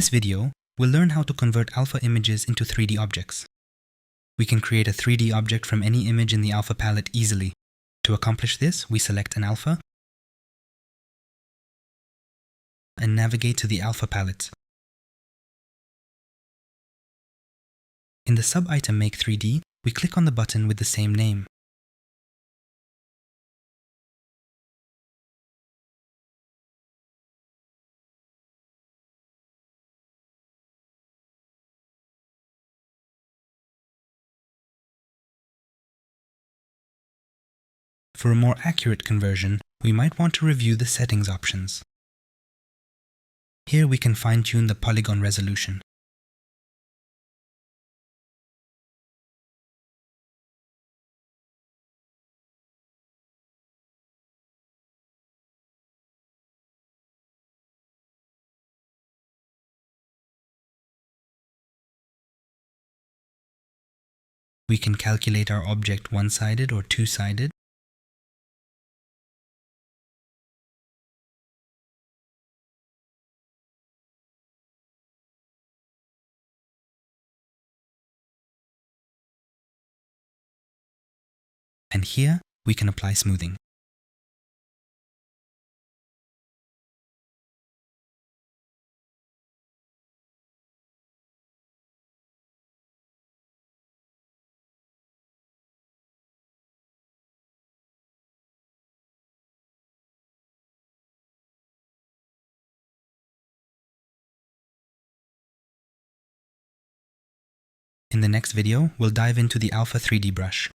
this video, we'll learn how to convert alpha images into 3D objects. We can create a 3D object from any image in the alpha palette easily. To accomplish this, we select an alpha and navigate to the alpha palette. In the sub-item Make 3D, we click on the button with the same name. For a more accurate conversion, we might want to review the settings options. Here we can fine-tune the polygon resolution. We can calculate our object one-sided or two-sided. And here, we can apply smoothing. In the next video, we'll dive into the Alpha 3D brush.